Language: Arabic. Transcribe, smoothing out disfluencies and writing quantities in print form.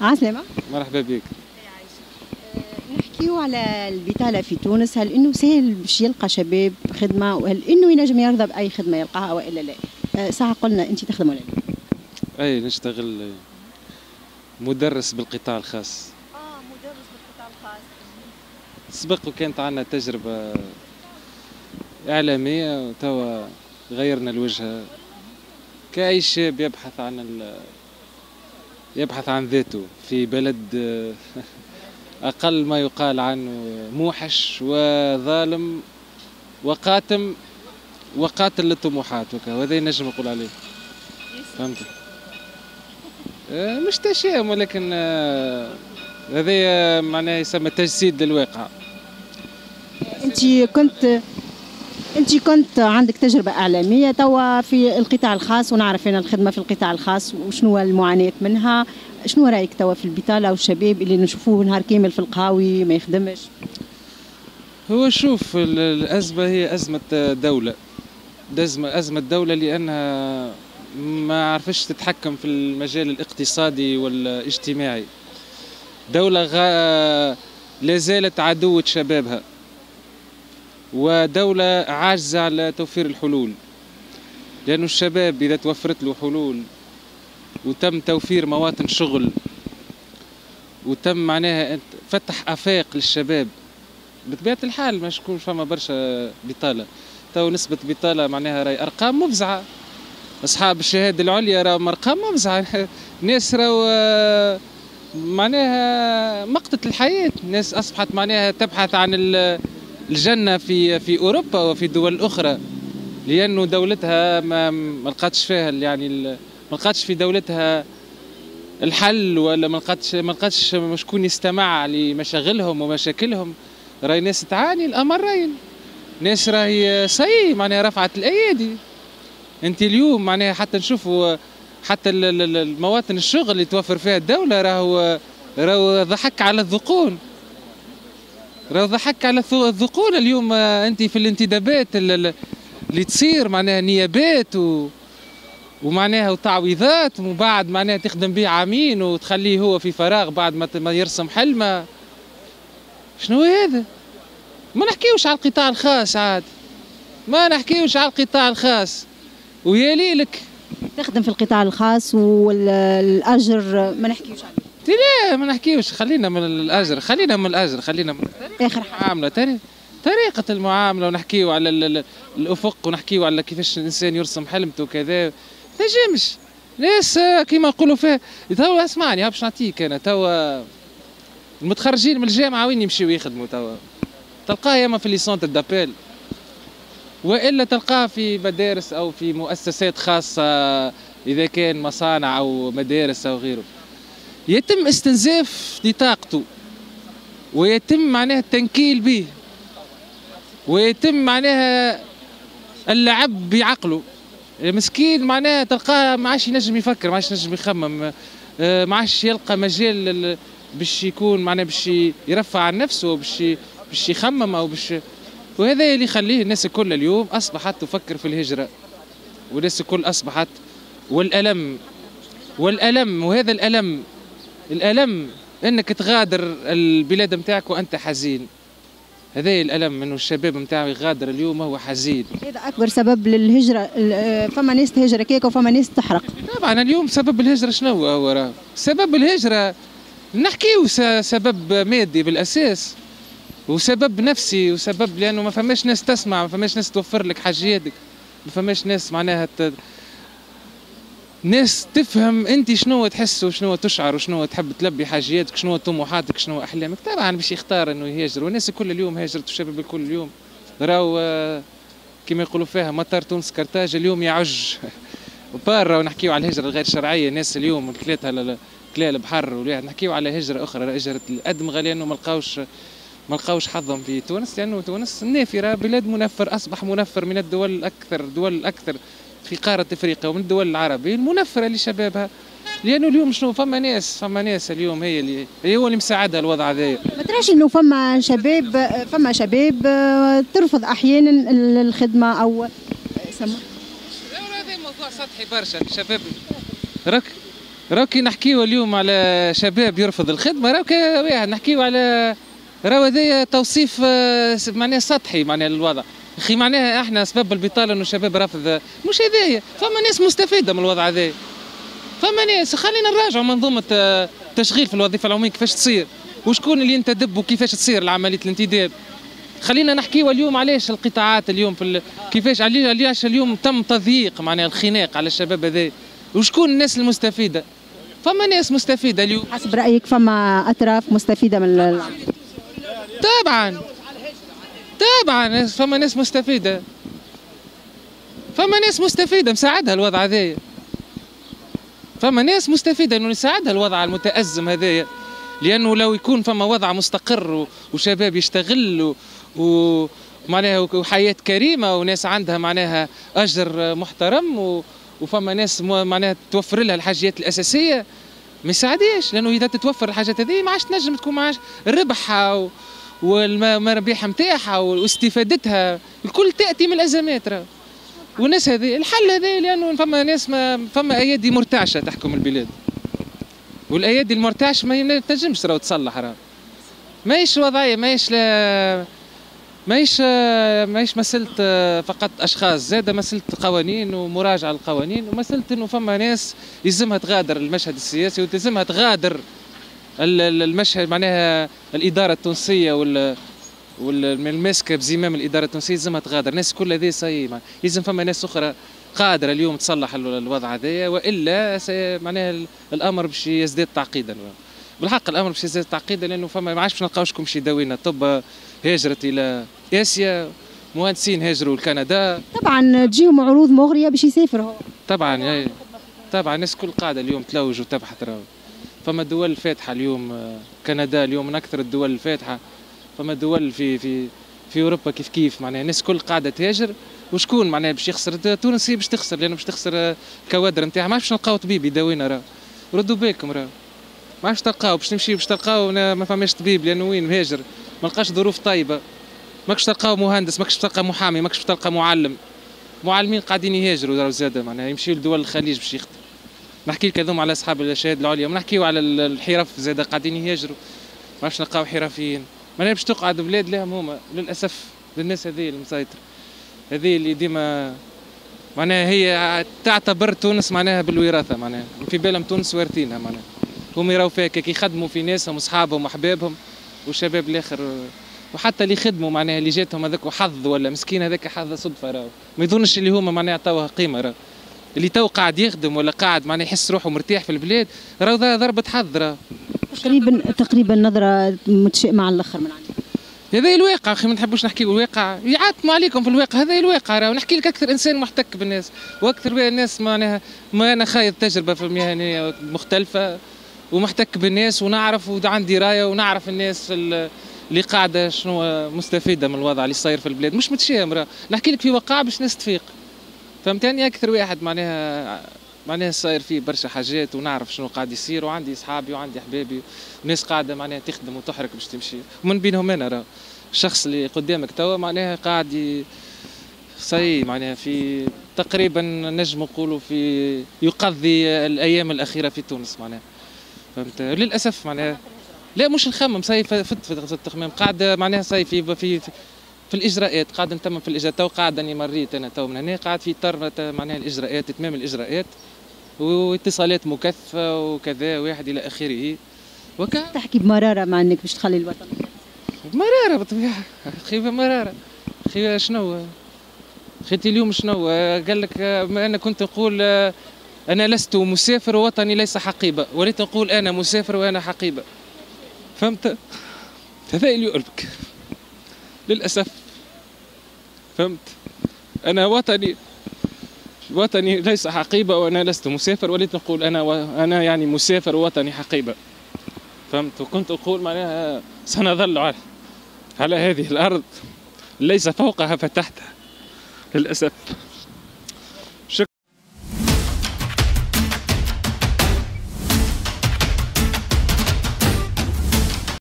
عسلامة. مرحبا بك. نحكيو على البطالة في تونس، هل انه سهل باش يلقى شباب خدمة، وهل انه ينجم يرضى بأي خدمة يلقاها والا لا؟ ساعة قلنا انت تخدم ولا لا؟ اي نشتغل مدرس بالقطاع الخاص. مدرس بالقطاع الخاص. سبق وكانت عندنا تجربة إعلامية وتوا غيرنا الوجهة. كأي شاب يبحث عن ذاته في بلد أقل ما يقال عنه موحش وظالم وقاتل للطموحات، وهذا نجم نقول عليه. فهمت؟ مش تشاؤم، ولكن هذا معناه يسمى تجسيد للواقع. انت كنت عندك تجربة إعلامية توا في القطاع الخاص، ونعرف أن الخدمة في القطاع الخاص وشنو المعاناة منها. شنو رأيك توا في البطالة والشباب اللي نشوفوه نهار كامل في القهاوي ما يخدمش؟ هو شوف، الأزمة هي أزمة دولة. أزمة دولة لأنها ما عرفتش تتحكم في المجال الاقتصادي والاجتماعي. دولة لا زالت عدوة شبابها، ودولة عاجزة على توفير الحلول. لأن الشباب إذا توفرت له حلول وتم توفير مواطن شغل وتم معناها فتح آفاق للشباب، بطبيعة الحال ما يكونش فما برشا بطالة. تو نسبة بطالة معناها راهي أرقام مفزعة. أصحاب الشهادة العليا راهم أرقام مفزعة. ناس راهو معناها مقتة الحياة. ناس أصبحت معناها تبحث عن الجنة في أوروبا وفي دول أخرى، لأنه دولتها ما لقاتش فيها يعني ما لقاتش في دولتها الحل، ولا ما لقاتش شكون يستمع لمشاغلهم ومشاكلهم. راهي ناس تعاني الأمرين. ناس راهي معناها رفعت الأيادي. أنت اليوم معناها حتى نشوفوا حتى المواطن الشغل اللي توفر فيها الدولة راهو ضحك على الذقون. اليوم انت في الانتدابات اللي تصير معناها نيابات ومعناها وتعويضات، ومن بعد معناها تخدم به عامين وتخليه هو في فراغ بعد ما يرسم حلمه. شنو هذا؟ ما نحكيوش على القطاع الخاص، ويا ليلك تخدم في القطاع الخاص والأجر ما نحكيوش عليه. لا ما نحكيوش، خلينا من الأجر، خلينا من آخر المعاملة، طريقة المعاملة، ونحكيو على الأفق، ونحكيو على كيفاش الإنسان يرسم حلمته وكذا. نجمش ناس كيما نقولوا فيها. توا اسمعني، باش نعطيك أنا توا المتخرجين من الجامعة وين يمشيو يخدموا توا؟ تلقاه ياما في ليسونتر دابيل، وإلا تلقاه في مدارس أو في مؤسسات خاصة، إذا كان مصانع أو مدارس أو غيره. يتم استنزاف لطاقته، ويتم معناها التنكيل به، ويتم معناها اللعب بعقله. مسكين معناها تلقاه ما عادش ينجم يفكر، ما عادش ينجم يخمم، ما عادش يلقى مجال باش يكون معناها باش يرفع عن نفسه، باش يخمم او باش. وهذا اللي يخليه الناس الكل اليوم اصبحت تفكر في الهجرة، والناس الكل اصبحت والألم وهذا الألم انك تغادر البلاد نتاعك وانت حزين. هذا الألم انه الشباب نتاعو يغادر اليوم هو حزين. هذا اكبر سبب للهجرة. فما ناس تهجر كيك وفما ناس تحرق. طبعا اليوم سبب الهجرة شنو هو؟ راه سبب الهجرة نحكيو سبب مادي بالاساس، وسبب نفسي، وسبب لانه ما فماش ناس تسمع، ما فماش ناس توفر لك حاجاتك، ما فماش ناس معناها ناس تفهم انت شنو تحس وشنو تشعر وشنو تحب تلبي حاجاتك، شنو طموحاتك، شنو احلامك. طبعا باش يختار انه يهاجر، والناس الكل اليوم هاجرت، والشباب الكل اليوم راهو كما يقولوا فيها مطار تونس كرتاج اليوم يعج. وبارا ونحكيو على الهجره الغير شرعيه. الناس اليوم كلاتها كلا البحر، والواحد نحكيو على هجره اخرى، هجره الادمغه، لانه ما لقاوش حظهم في تونس، لانه تونس نافره، بلاد منفر، اصبح منفر من الدول الاكثر في قارة افريقيا ومن الدول العربية المنفرة لشبابها. لانه اليوم شنو فما ناس اليوم هي هو اللي مساعدها الوضع هذايا. ما تراش انه فما شباب ترفض احيانا الخدمة او هذا موضوع سطحي برشا. الشباب راك راكي نحكيو اليوم على شباب يرفض الخدمه، راكي واحد نحكيو على راهو هذايا توصيف معناها سطحي معناها للوضع. اخي معناها احنا اسباب البطاله انه الشباب رافض، مش هذايا، فما ناس مستفيده من الوضع هذا، فما ناس. خلينا نراجعوا منظومه التشغيل في الوظيفه العموميه كيفاش تصير، وشكون اللي ينتدب وكيفاش تصير عمليه الانتداب. خلينا نحكيوا اليوم علاش القطاعات اليوم كيفاش علاش اليوم تم تضييق معناها الخناق على الشباب هذا، وشكون الناس المستفيده. فما ناس مستفيده اليوم حسب رايك، فما اطراف مستفيده من طبعا فما ناس مستفيده، مساعدها الوضع هذايا، فما ناس مستفيده انه يساعدها الوضع المتازم هذايا. لانه لو يكون فما وضع مستقر وشباب يشتغل ومعناها وحياه كريمه وناس عندها معناها اجر محترم وفما ناس معناها توفر لها الحاجيات الاساسيه، ما يساعديش. لانه اذا تتوفر الحاجات هذه ما عادش تنجم تكون معاش ربحها والمرابح نتاعها واستفادتها الكل تاتي من الازمات. والناس هذه الحل هذا، لانه فما ناس فما ايادي مرتعشه تحكم البلاد، والايادي المرتعش ما تنجمش تصلح. ماهيش وضعيه، ماهيش مسألة فقط أشخاص، زادة مسألة قوانين ومراجعة القوانين، ومسألة إنه فما ناس يلزمها تغادر المشهد السياسي وتلزمها تغادر المشهد معناها الإدارة التونسية والماسكة بزمام الإدارة التونسية يلزمها تغادر. ناس كل هذه يلزم فما ناس أخرى قادرة اليوم تصلح الوضع هذايا، وإلا معناها الأمر باش يزداد تعقيدا. بالحق الأمر باش يزداد تعقيدا، لأنه فما ما عادش باش نلقاو شكون باش يداوينا. طب هاجرت الى اسيا، مهندسين هاجروا لكندا، طبعا تجيهم عروض مغريه باش يسافروا. طبعا الناس كل قاعده اليوم تلوج وتبحث. فما دول فاتحه اليوم، كندا اليوم من اكثر الدول الفاتحه. فما دول في اوروبا كيف معناها الناس كل قاعده تهاجر. وشكون معناها باش يخسر؟ تونس هي باش تخسر، لانه باش تخسر الكوادر نتاعها. ما باش نلقاو طبيب يداوينا. ردوا بالكم، ما عادش تلقاو، باش تمشي باش تلقاو ما فماش طبيب، لانه وين مهاجر ما لقاش ظروف طيبه. ماكش تلقاو مهندس، ماكش تلقى محامي، ماكش تلقى معلمين قاعدين يهاجروا زاده معناها يمشيوا لدول الخليج باش يخدموا. نحكي لك هذوما على اصحاب الشهاده العليا، ونحكيو على الحرف زاده قاعدين يهاجروا. ماش نلقاو حرفيين معناها باش تقعد بلاد لهم هما للاسف. للناس هذه المسيطره هذه اللي ديما معناها هي تعتبر تونس معناها بالوراثه، معناها في بالهم تونس وارثينها. معناها هم يراو فيها كي يخدموا في ناسهم واصحابهم واحبابهم والشباب الاخر، وحتى اللي يخدموا معناها اللي جاتهم هذاك حظ ولا مسكين هذاك حظ صدفه. ما يظنش اللي هما معناها عطاوها قيمه. اللي تو قاعد يخدم ولا قاعد معناها يحس روحه مرتاح في البلاد ضربه حظ. تقريبا نظره متشائمه على الاخر من عندك. هذا الواقع اخي، ما نحبوش نحكيو الواقع، يعاتموا عليكم في الواقع. هذا الواقع. ونحكي لك اكثر انسان محتك بالناس، واكثر الناس معناها ما انا خايض تجربه في المهنيه مختلفه ومحتك بالناس، ونعرف وعندي رايه ونعرف الناس اللي قاعده شنو مستفيده من الوضع اللي صاير في البلاد. مش متشائم، نحكي لك في واقع باش الناس تفيق. فهمتني؟ اكثر واحد معناها صاير فيه برشا حاجات ونعرف شنو قاعد يصير، وعندي اصحابي وعندي احبابي وناس قاعده معناها تخدم وتحرك باش تمشي. ومن بينهم انا الشخص اللي قدامك توا معناها قاعد معناها في تقريبا نجم نقولوا في يقضي الايام الاخيره في تونس معناها. فهمت؟ للاسف معناها لا مش نخمم في التخميم، قاعد معناها في الاجراءات، قاعد نتمم في الاجراءات. تو قاعد اني مريت انا تو من هنا قاعد في اطار معناها الاجراءات، اتمام الاجراءات واتصالات مكثفه وكذا واحد الى اخره. تحكي بمراره مع انك باش تخلي الوطن. مراره بالطبيعه اخي، مراره اخي. شنو خيتي اليوم شنو قال لك؟ انا كنت نقول انا لست مسافر ووطني ليس حقيبه، وليت نقول انا مسافر وانا حقيبه. فهمت؟ هذا اللي يقلبك للاسف. فهمت؟ انا وطني ليس حقيبه وانا لست مسافر، وليت نقول انا يعني مسافر ووطني حقيبه. فهمت؟ وكنت اقول معناها سنظل على هذه الارض ليس فوقها فتحتها للاسف.